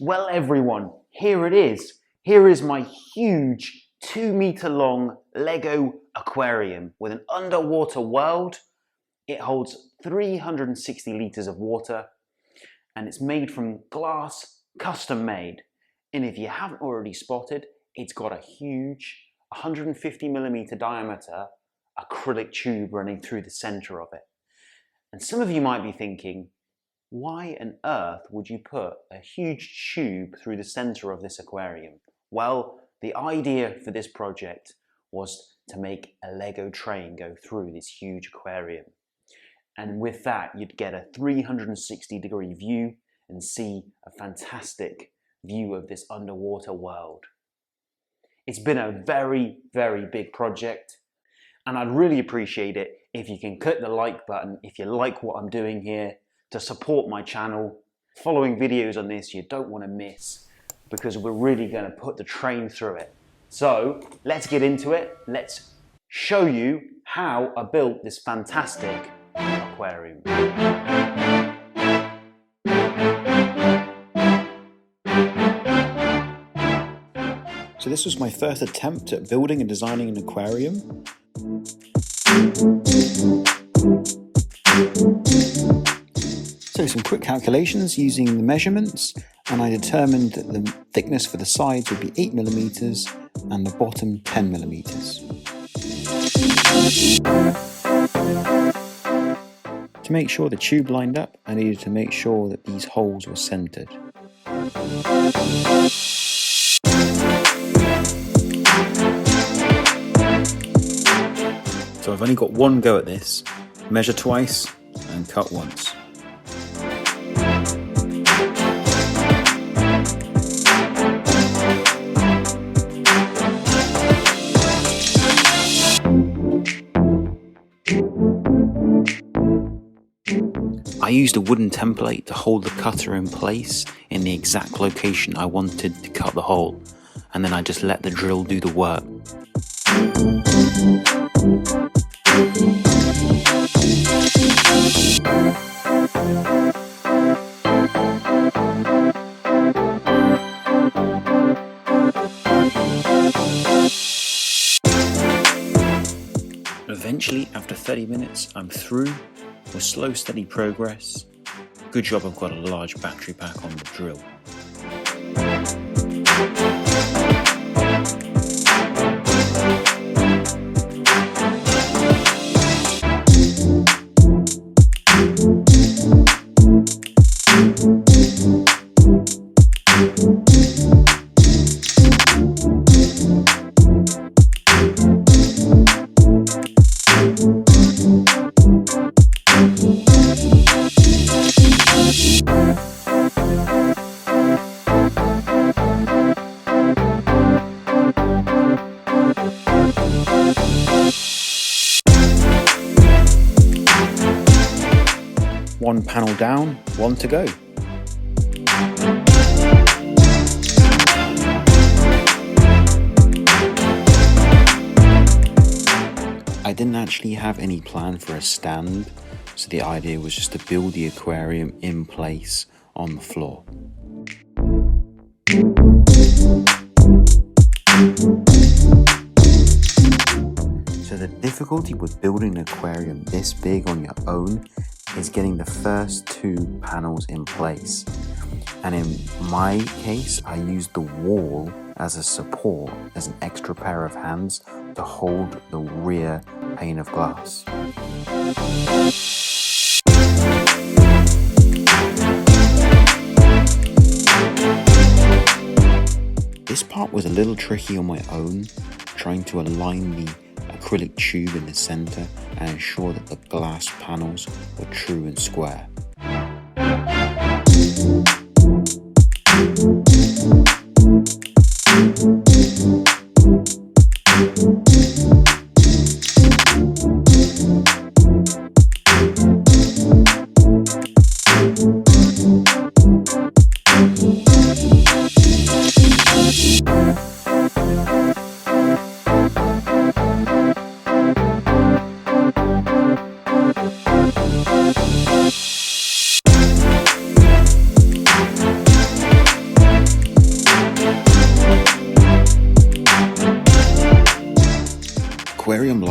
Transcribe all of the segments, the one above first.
Well everyone, here it is. Here is my huge 2-meter long LEGO aquarium with an underwater world. It holds 360 litres of water and it's made from glass, custom made. And if you haven't already spotted, it's got a huge 150mm diameter acrylic tube running through the centre of it. And some of you might be thinking, why on earth would you put a huge tube through the centre of this aquarium? Well, the idea for this project was to make a Lego train go through this huge aquarium. And with that, you'd get a 360-degree view and see a fantastic view of this underwater world. It's been a very, very big project, and I'd really appreciate it if you can click the like button if you like what I'm doing here, to support my channel. Following videos on this you don't want to miss, because we're really going to put the train through it. So let's get into it. Let's show you how I built this fantastic aquarium. So this was my first attempt at building and designing an aquarium. So some quick calculations using the measurements, and I determined that the thickness for the sides would be 8mm and the bottom 10mm. To make sure the tube lined up, I needed to make sure that these holes were centered. So I've only got one go at this. Measure twice and cut once. I used a wooden template to hold the cutter in place in the exact location I wanted to cut the hole, and then I just let the drill do the work. Eventually, after 30 minutes, I'm through with slow, steady progress. Good job I've got a large battery pack on the drill. One panel down, one to go. I didn't actually have any plan for a stand, so the idea was just to build the aquarium in place on the floor. So the difficulty with building an aquarium this big on your own is getting the first 2 panels in place. And in my case, I used the wall as a support, as an extra pair of hands to hold the rear pane of glass. This part was a little tricky on my own, trying to align the acrylic tube in the center and ensure that the glass panels were true and square.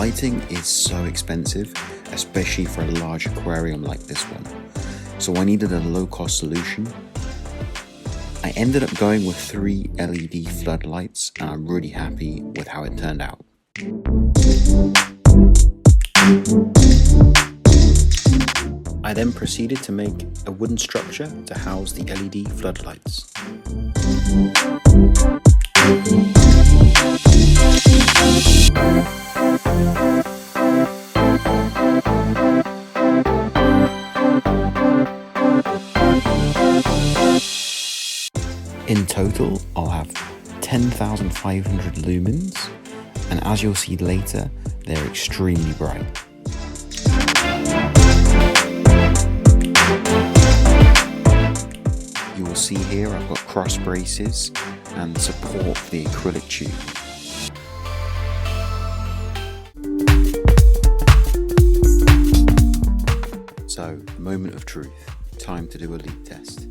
lighting is so expensive, especially for a large aquarium like this one. So I needed a low-cost solution. I ended up going with 3 LED floodlights, and I'm really happy with how it turned out. I then proceeded to make a wooden structure to house the LED floodlights. In total, I'll have 10,500 lumens, and as you'll see later, they're extremely bright. You will see here I've got cross braces and support for the acrylic tube. So, the moment of truth. Time to do a leak test.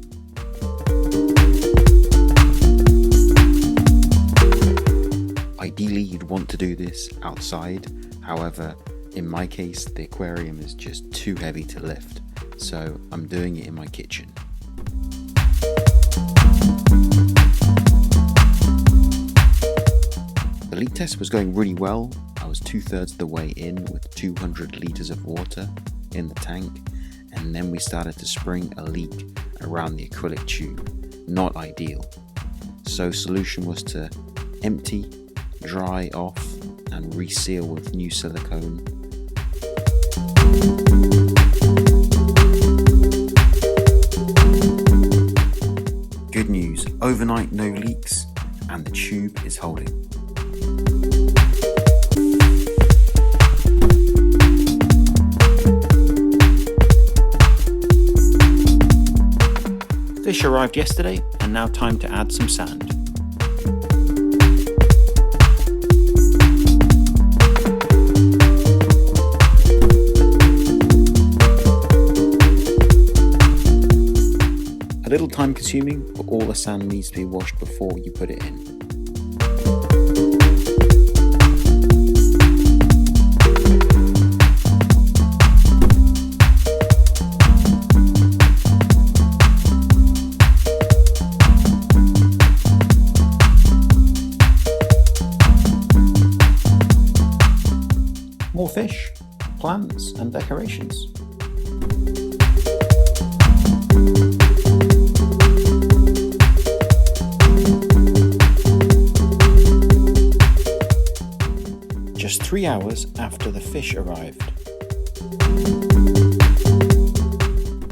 Ideally, you'd want to do this outside. However, in my case, the aquarium is just too heavy to lift, so I'm doing it in my kitchen. The leak test was going really well. I was 2/3 of the way in with 200 litres of water in the tank, and then we started to spring a leak around the acrylic tube. Not ideal. So solution was to empty, dry off, and reseal with new silicone. Good news, overnight no leaks, and the tube is holding. Fish arrived yesterday, and now time to add some sand. A little time consuming, but all the sand needs to be washed before you put it in. More fish, plants and decorations. Just 3 hours after the fish arrived.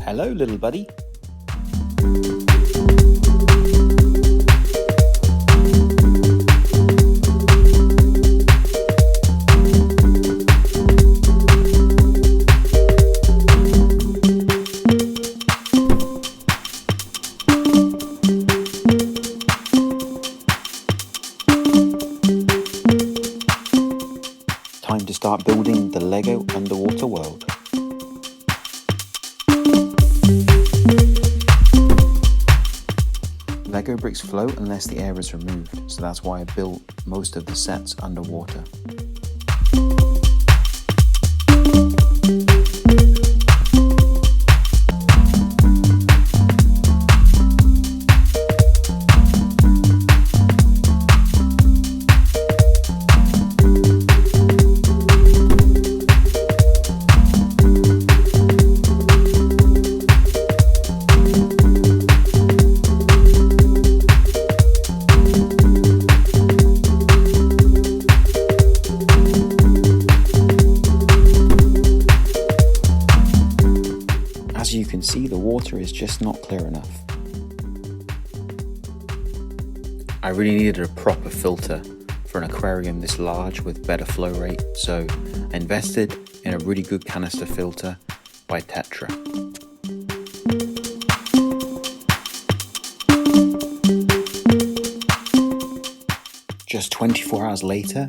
Hello, little buddy. Time to start building the LEGO underwater world. LEGO bricks float unless the air is removed, so that's why I built most of the sets underwater. As you can see, the water is just not clear enough. I really needed a proper filter for an aquarium this large with better flow rate, so I invested in a really good canister filter by Tetra. Just 24 hours later,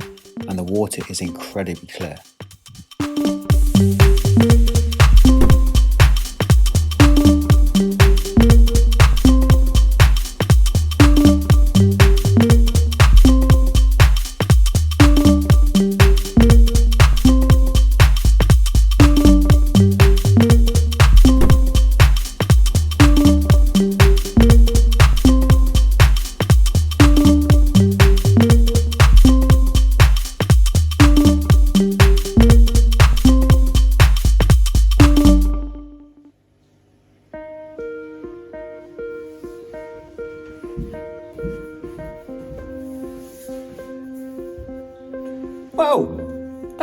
and the water is incredibly clear.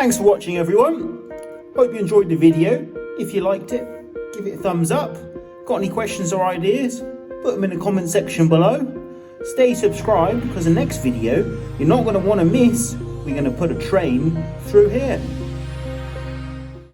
Thanks for watching, everyone. Hope you enjoyed the video. If you liked it, give it a thumbs up. Got any questions or ideas? Put them in the comment section below. Stay subscribed because the next video you're not going to want to miss. We're going to put a train through here.